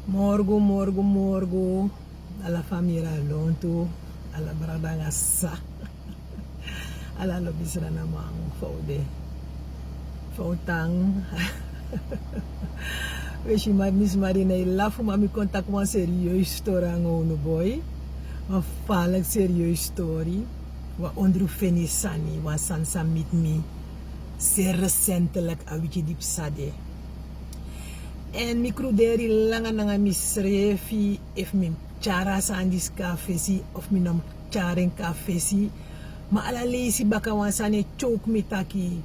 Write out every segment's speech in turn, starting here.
Morgo. Alla famiglia lontu. Alla bradanga sa. Alla lobisra namang faude. Fautang. Wees je maar Misi Marina, je laf om me contact met een serieus story aan ono boy. Een valk serieus story. Wat onder Feni Sani, wat Sansa met me. Zeer recentelijk, awitje diep sade. En mi kruderi langa nanga mi srefi if mi chara sandis kafesi of mi nam charen kafesi. Ma ala lesi baka wansane choke mi taki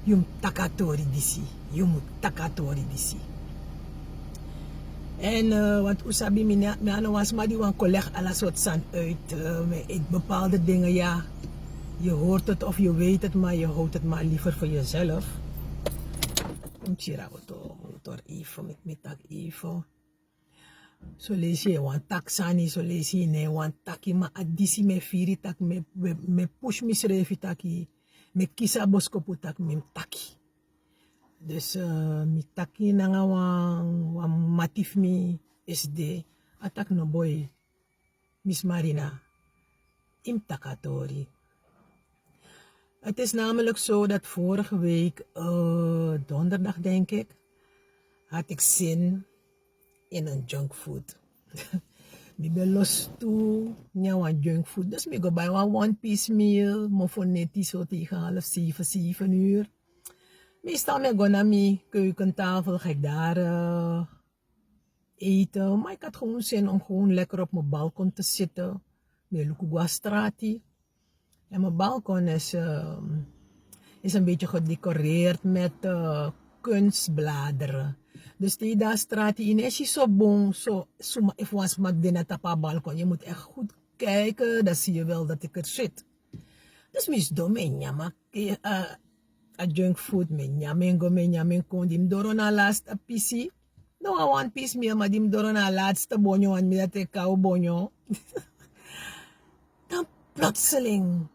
yum takatori disi. Yum takatori disi. En want usabi mi ano was maar die wan colleg ala soort zand uit. Bepaalde dingen ja. Je hoort het of je weet het, maar je houdt het maar liever voor jezelf. Motor even, met tak even. So lees je wan tak sani, so lees je ne wan taki ma adisi me firi tak me push me schreef taki, me kisa boskopu tak me taki. Dus mi taki nanga wan matif mi SD atak no boy Misi Marina im takatori. Het is namelijk zo dat vorige week, donderdag denk ik, had ik zin in een junkfood. Ik ben los toe, een junkfood. Dus ik ga bij een one-piece meal, maar voor net zo tegen 7 uur. Meestal ga ik naar mijn keukentafel, ga ik daar eten. Maar ik had gewoon zin om gewoon lekker op mijn balkon te zitten. Met Lukugwa Strati. En mijn balkon is een beetje gedecoreerd met kunstbladeren. Dus die daar straat in is zo bon, zo if was mak de tapa balkon. Je moet echt goed kijken, dan zie je wel dat ik er zit. Dus mis domenia mak a junk food men kon dim doro na last a pisi. No a one piece meal maar dim doro na laatste bonyo en mi dat ik kou bonyo. Dan plotseling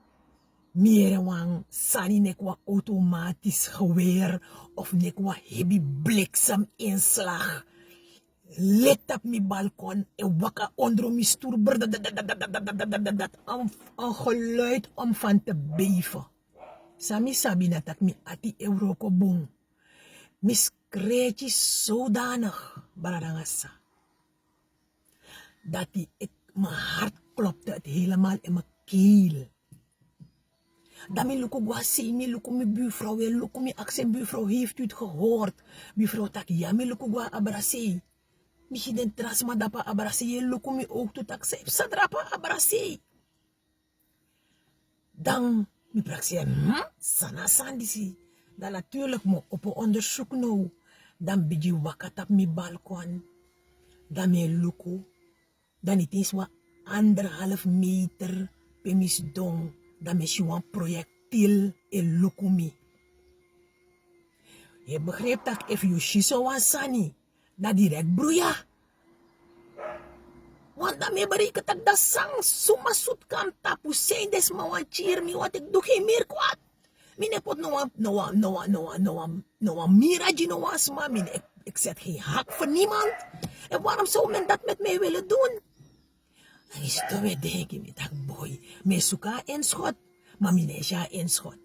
meer wang sani nekwa automatisch geweer of nekwa heavy bliksem inslag. Let op mijn balkon en wakka onder mijn stoel. Een geluid om van te beven. Sami sabi na tak mi ati Euroko boom. Mi skreetje zodanig, baradangasa. Dat mijn hart klopte het helemaal in mijn keel. Dan mi luku guasi, mi luku mi buurvrouw, luku mi accent buurvrouw, heeft u het gehoord? Buurvrouw tak, ja mi luku gua abrasi. Misschien den trasma dapa abrasi, luku mi ook toe tak, sadrapa abrasi. Dan mi praxia, sana sandisi. Dan natuurlijk mo op een onderzoek nou. Dan biji wakat op mi balkon. Dan mi luku. Dan het is wat 1,5 meter per misdong. Dan is je een projectiel in lukumi. Je begrijpt dat if je shiso wan sani, dat direct broeia. Want dan me bereiken dat dat sang suma sut kam tapu zijn des ma wan cheer mi wat ik doe geen meer kwaad. Mine pot no wan miraji no wan sma mine ik zet geen hak voor niemand. En waarom zou men dat met mij willen doen? Dan is het weer denken met dat boy. Me suka en schot. Maar minesja en schot.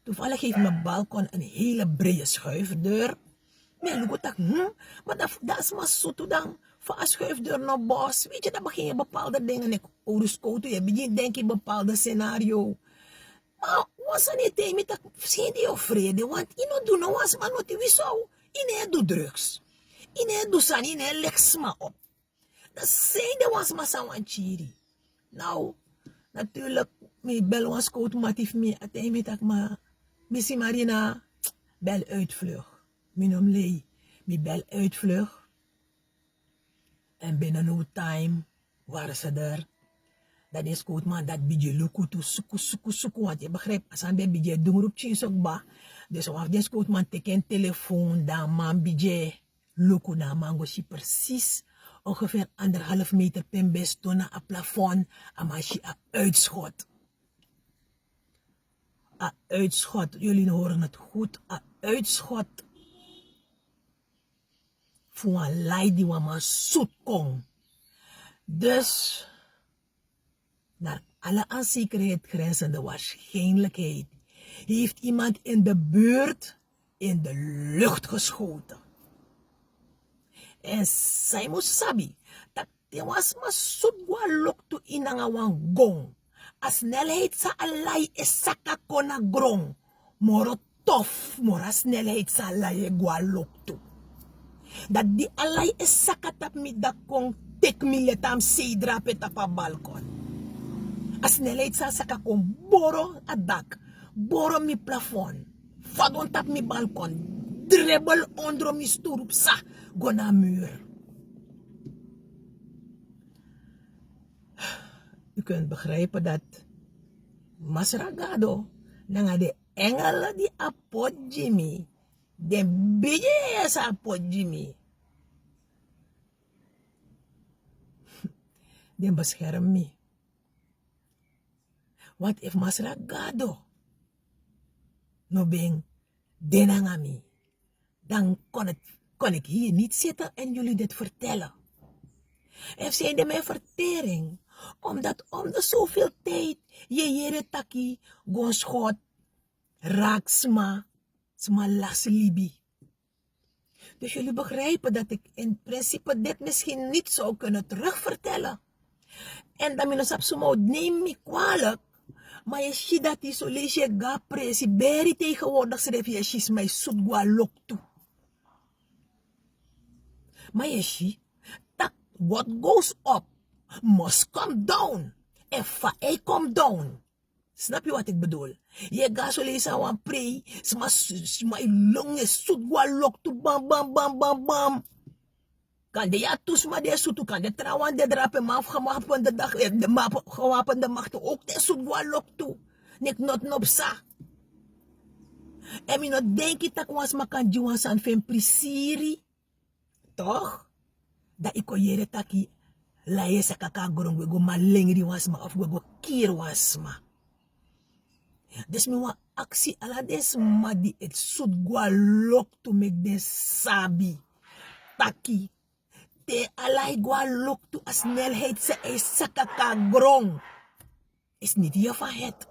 Toevallig heeft mijn balkon een hele brede schuifdeur. Me lukt dat, maar dat is maar zo toe dan. Van een schuifdeur naar bos. Weet je, dan begin je bepaalde dingen. Ik horoscoop, je begint denk je bepaalde scenario. Maar was er niet tegen met dat vrede of vrede? Want je doet nou als man wat je zou. Je doet drugs. Je doet san, je legt sma op. Dat zijn de was massa wan chiri. Nou, natuurlijk, mijn bel was koud, maar het me uiteindelijk dat maar Misi Marina bel uitvlug. Mijn omlei, mijn bel uitvlug. En binnen no time waren ze er. Dat is koud, maar dat bidje luku to suku. Want je begrijpt, als aan bidje doen op chins ook ba. Dus als deze koud man teken telefoon, dan man bidje luku, dan man go si precies. Ongeveer 1,5 meter per best tona a plafond. En als je uitschot. Uitschot. Jullie horen het goed. Uitschot. voor een lei die maar zoet kon. Dus, naar alle aan zekerheid grenzende waarschijnlijkheid, heeft iemand in de buurt in de lucht geschoten. En zij moest sabi, dat die was maar zoet walok in een gong. A snelheid sa alai is saka kona grong. Moro tof, mora snelheid sa alai walok toe. Dat die alai is saka tap mi da kong tek mi letam seidra petapa balkon. A snelheid sa saka kon boro a dak, boro mi plafond, fadon tap mi balkon, dribbel onder mi stoep sa, go na muur. U kunt begrijpen dat Masra Gado, nanga de engelen die apot Jimmy, de bije sa apot Jimmy, den bescherm me. Wat if Masra Gado no ben denangami, dan kon ik hier niet zitten en jullie dit vertellen. En zij de mijn vertering, omdat om de zoveel tijd je jere taki gon schot raak sma las libi. Dus jullie begrijpen dat ik in principe dit misschien niet zou kunnen terugvertellen. En dan minus op zo'n neem me kwalijk. Maar je ziet dat die zo lees je ga presi beri tegenwoordig schrijf je is mij zoet gwa lok toe. Maar je ziet dat what goes up must come down. En fa come down. Snap je wat ik bedoel? Je gaat zo lezen aan prei, sma longe zoet gwa lok toe bam bam bam bam bam. Kan de ja toesma de soetu, kan de trouwan de drapen maaf gewapende dag, de maap gewapende machten ook de soet gwa lok toe. Nek not nopsa. En mi not denki tak was ma kan juwan san fen prisiri. Toch? Dat ik jere taki la ye sa kaka gorong we go malengri was ma of we go kier was ma. Dus mi wa aksi ala des ma di et soet gwa lok toe mek den sabi. Taki. Te alai gwa lok toe a snelheid se e sakaka grong. Is niet je van het.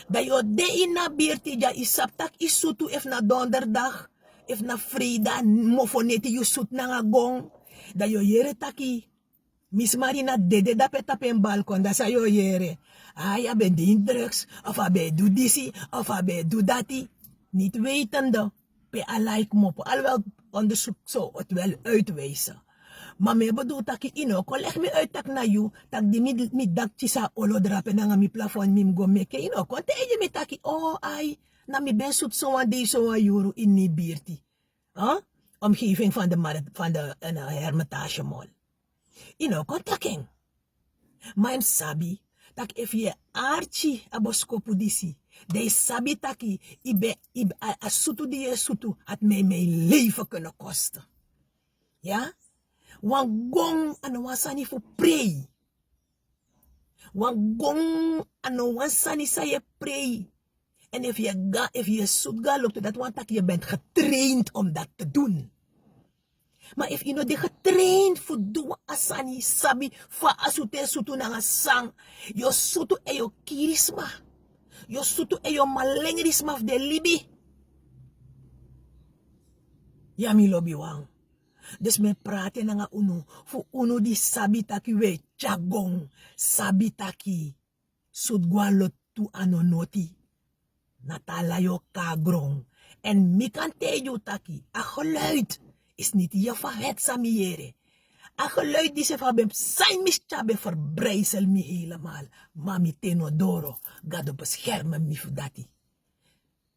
Dat je de in na beerti ja isaptak isutu if na donderdag, if na vrijdag, mofoneti you sut na nga gong. Dat je jere taki. Misi Marina dede da petapen balkon, dat sa yo jere. Ah, ben die drugs, of abe doe disi, of abe doe dati. Niet wetende, pe alike mopo. Alhoewel onderzoek zo het wel uitwijzen. Maar me bedoel dat ik kon leg me uit tak na you, tak di mi dakti sa olo drape na nga mi plafond mi go meke, kon te je me taki, oh ay, na mi ben zoet zo aan deze euro in die bierti. Omgeving van de Hermitage Mall. Kon taking. Maar hem sabi, tak if je archi aboskopu disi, de sabi taki, ibe a sutu die sutu, had mij mijn leven kunnen kosten. Ja? Wan gong ano wasani fu prei. Wan gong ano wasani sa je prei. En if je zoet ga loopt, dat want dat je bent getraind om dat te doen. Maar if je no de getraind voor doen asani sabi fa asute sutu na sang, yo sutu e yo kirisma. Yo sutu e yo malengrisma of de libi. Ya mi lobby wang. Dus me praten na nga uno, fu uno di sabitaki we chagong, sabitaki, sudgwa lotu anonoti, natala yo kagrong. En mi kan teyo taki, a geluid is niet je van het samiere. A geluid die ze van bem, zijn mischabe verbrijzel mi helemaal. Mami tenodoro, gado beschermen mi fudati.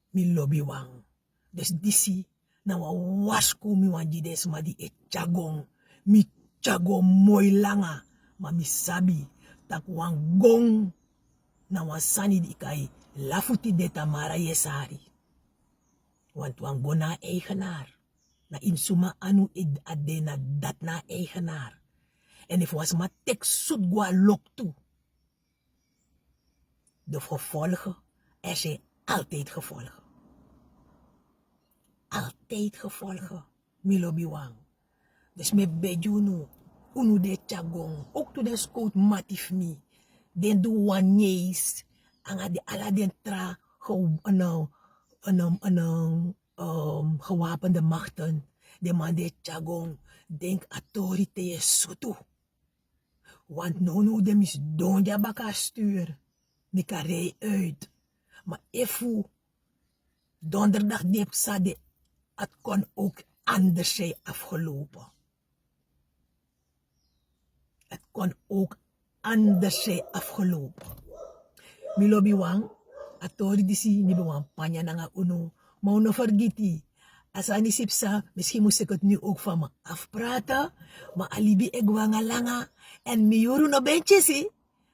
Mi lobby wang. Dus disi, na wa wasku mi wanjides ma di e chagong mi chagong moy langa ma mi sabi tak wan gong na wan sani di kai lafuti de tamara yesari want wan gona eigenaar na insuma anu adena dat na eigenaar en if was ma tek sut gwa lok toe de gevolgen zijn altijd gevolgen. Altijd gevolgen, Milobiwang. Dus me bejuno, unu de chagong, ook to de scout matif mi. Den do wanyeis, anga de ala den tra, gewapende machten. De man de chagong, denk autoriteiten soto. Want no dem is donja baka stuur. Mi karei uit. Maar efu, donderdag diep sade, het kon ook anders zijn afgelopen. Het kon ook anders zijn afgelopen. Mi lobby wang, atori disi ni bewang panya na nga uno. Maar no vergiti. Als aan die sipsa, misschien moest ik het nu ook van me afpraten. Maar alibi egwanga langa. En mi yuru no benchesi.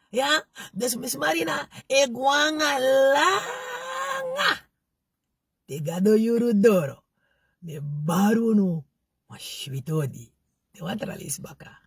Ja, dus Misi Marina, egwanga langa. Te gado yuru doro. Me baru no, ma shwitodi. Te watralis baka.